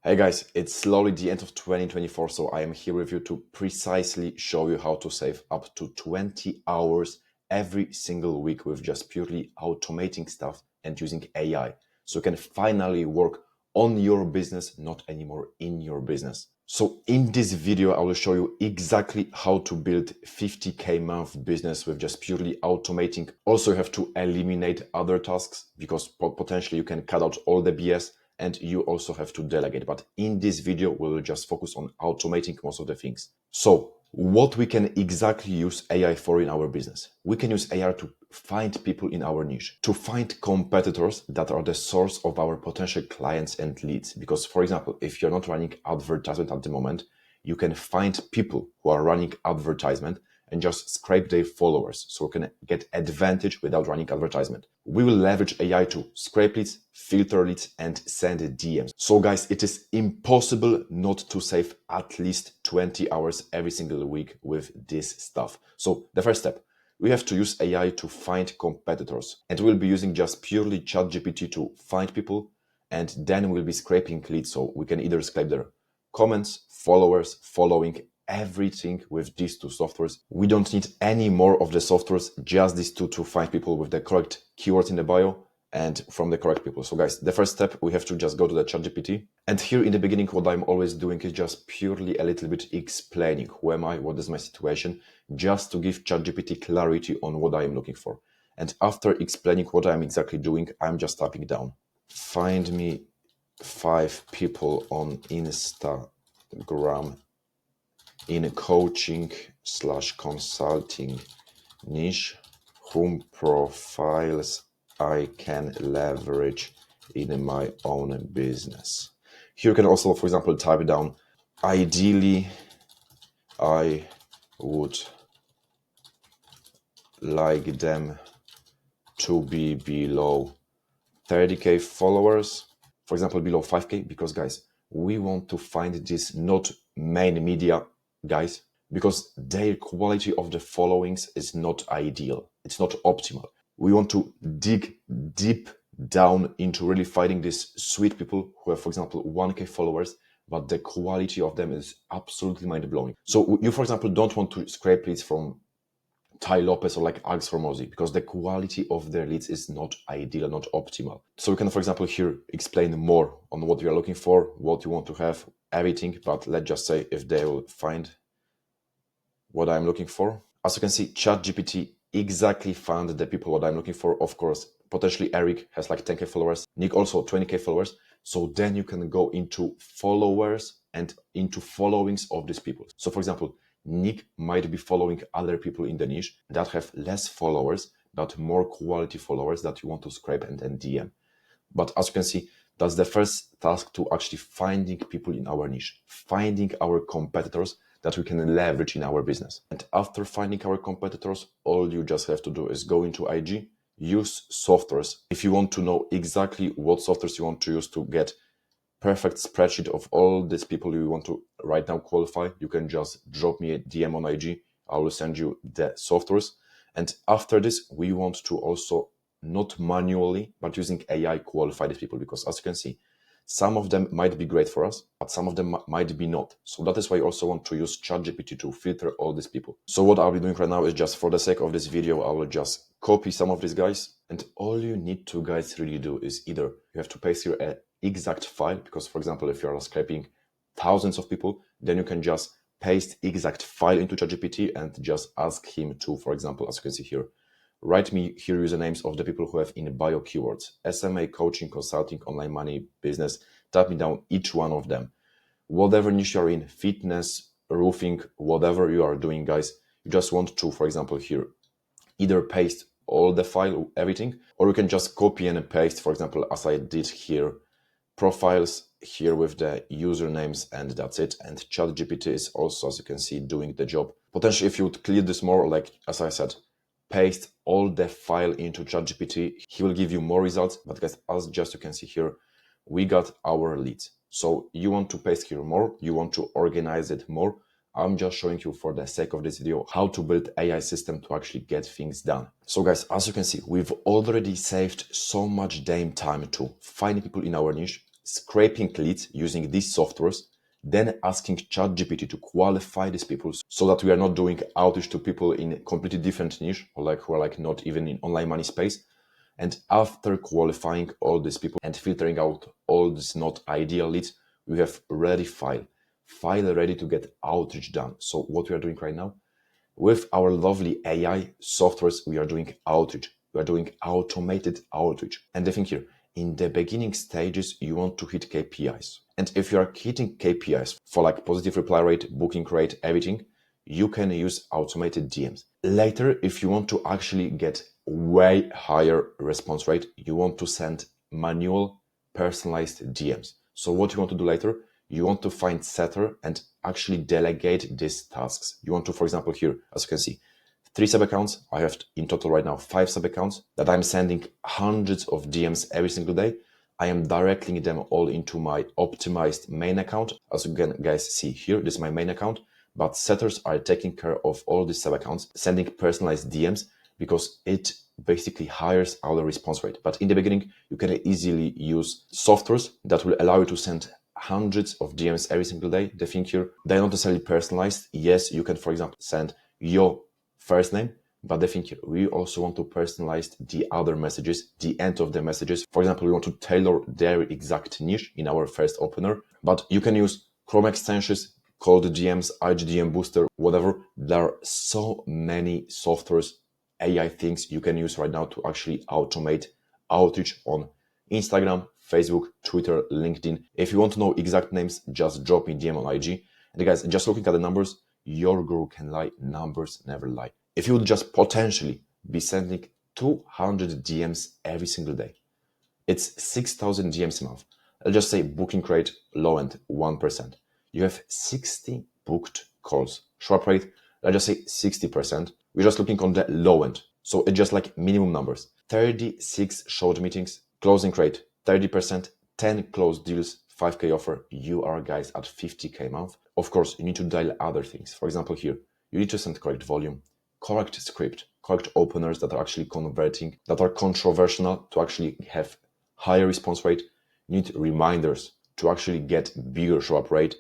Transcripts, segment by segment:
Hey guys, it's slowly the end of 2024, so I am here with you to precisely show you how to save up to 20 hours every single week with just purely automating stuff and using AI. So you can finally work on your business, not anymore in your business. So in this video, I will show you exactly how to build 50K month business with just purely automating. Also, you have to eliminate other tasks because potentially you can cut out all the BS and you also have to delegate. But in this video, we will just focus on automating most of the things. So what we can exactly use AI for in our business? We can use AI to find people in our niche, to find competitors that are the source of our potential clients and leads. Because, for example, if you're not running advertisement at the moment, you can find people who are running advertisement and just scrape their followers so we can get advantage without running advertisement. We will leverage AI to scrape leads, filter leads, and send DMs. So guys, it is impossible not to save at least 20 hours every single week with this stuff. So the first step, we have to use AI to find competitors, and we'll be using just purely ChatGPT to find people, and then we'll be scraping leads so we can either scrape their comments, followers, following, everything with these two softwares. We don't need any more of the softwares, just these two to find people with the correct keywords in the bio and from the correct people. So guys, the first step, we have to just go to the ChatGPT. And here in the beginning, what I'm always doing is just purely a little bit explaining who am I, what is my situation, just to give ChatGPT clarity on what I am looking for. And after explaining what I'm exactly doing, I'm just typing down, find me 5 people on Instagram in a coaching/consulting niche whom profiles I can leverage in my own business. Here you can also, for example, type down, ideally, I would like them to be below 30K followers, for example, below 5K, because guys, we want to find these not main media guys because their quality of the followings is not ideal. It's not optimal. We want to dig deep down into really finding these sweet people who have, for example, 1K followers, but the quality of them is absolutely mind-blowing. So you, for example, don't want to scrape leads from Tai Lopez or like Alex Hormozi because the quality of their leads is not ideal, not optimal. So we can, for example, here explain more on what you are looking for, what you want to have, everything. But let's just say if they will find what I'm looking for. As you can see, ChatGPT exactly found the people what I'm looking for. Of course, potentially Eric has like 10K followers, Nick also 20K followers. So then you can go into followers and into followings of these people. So for example, Nick might be following other people in the niche that have less followers, but more quality followers that you want to scrape and then DM. But as you can see, that's the first task, to actually finding people in our niche, finding our competitors that we can leverage in our business. And after finding our competitors, all you just have to do is go into IG, use softwares. If you want to know exactly what softwares you want to use to get perfect spreadsheet of all these people you want to right now qualify, you can just drop me a DM on IG. I will send you the softwares. And after this, we want to also not manually, but using AI qualify these people, because as you can see, some of them might be great for us, but some of them might be not. So that is why I also want to use ChatGPT to filter all these people. So what I'll be doing right now is just for the sake of this video, I will just copy some of these guys. And all you need to guys really do is either you have to paste here an exact file, because for example, if you're scraping thousands of people, then you can just paste exact file into ChatGPT and just ask him to, for example, as you can see here, write me here usernames of the people who have in bio keywords, SMA, coaching, consulting, online money, business. Type me down each one of them. Whatever niche you're in, fitness, roofing, whatever you are doing, guys, you just want to, for example, here, either paste all the file, everything, or you can just copy and paste, for example, as I did here, profiles here with the usernames, and that's it. And ChatGPT is also, as you can see, doing the job. Potentially, if you would clear this more, like as I said, paste all the file into ChatGPT, he will give you more results. But guys, as just you can see here, we got our leads. So you want to paste here more, you want to organize it more. I'm just showing you for the sake of this video how to build AI system to actually get things done. So guys, as you can see, we've already saved so much damn time to find people in our niche, scraping leads using these softwares, then asking ChatGPT to qualify these people so that we are not doing outreach to people in completely different niche or like who are like not even in online money space. And after qualifying all these people and filtering out all these not ideal leads, we have ready file ready to get outreach done. So what we are doing right now, with our lovely AI softwares, we are doing outreach. We are doing automated outreach. And the thing here, in the beginning stages, you want to hit KPIs. And if you are hitting KPIs for like positive reply rate, booking rate, everything, you can use automated DMs. Later, if you want to actually get way higher response rate, you want to send manual personalized DMs. So what you want to do later, you want to find setter and actually delegate these tasks. You want to, for example, here, as you can see, 3 sub accounts. I have in total right now 5 sub accounts that I'm sending hundreds of DMs every single day. I am directing them all into my optimized main account. As you can guys see here, this is my main account, but setters are taking care of all these sub accounts, sending personalized DMs because it basically hires our response rate. But in the beginning, you can easily use softwares that will allow you to send hundreds of DMs every single day. The thing here, they're not necessarily personalized. Yes, you can, for example, send your first name, but the thing here, we also want to personalize the other messages, the end of the messages. For example, we want to tailor their exact niche in our first opener, but you can use Chrome extensions, cold DMs, IGDM booster, whatever. There are so many softwares, AI things you can use right now to actually automate outreach on Instagram, Facebook, Twitter, LinkedIn. If you want to know exact names, just drop me DM on IG. And guys, just looking at the numbers, your guru can lie, numbers never lie. If you would just potentially be sending 200 DMs every single day, it's 6,000 DMs a month. I'll just say booking rate low end 1%. You have 60 booked calls. Swap rate, I'll just say 60%. We're just looking on the low end. So it's just like minimum numbers. 36 short meetings, closing rate 30%, 10 closed deals, 5K offer. You are guys at 50K a month. Of course, you need to dial other things. For example, here, you need to send correct volume, correct script, correct openers that are actually converting, that are controversial to actually have higher response rate. You need reminders to actually get bigger show up rate.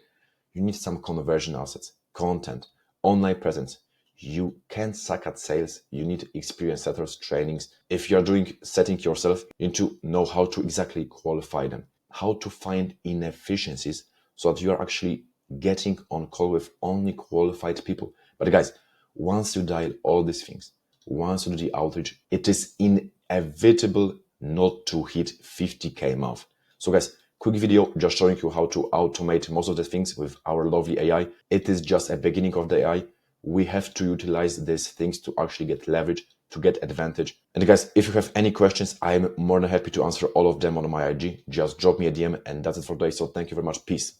You need some conversion assets, content, online presence. You can't suck at sales. You need experienced setters, trainings. If you're doing setting yourself, you need to know how to exactly qualify them, how to find inefficiencies so that you are actually getting on call with only qualified people. But guys, once you dial all these things, once you do the outreach, it is inevitable not to hit 50K a month. So guys, quick video just showing you how to automate most of the things with our lovely AI. It is just a beginning of the AI. We have to utilize these things to actually get leverage, to get advantage. And guys, if you have any questions, I'm more than happy to answer all of them on my IG. Just drop me a DM, and that's it for today. So thank you very much. Peace.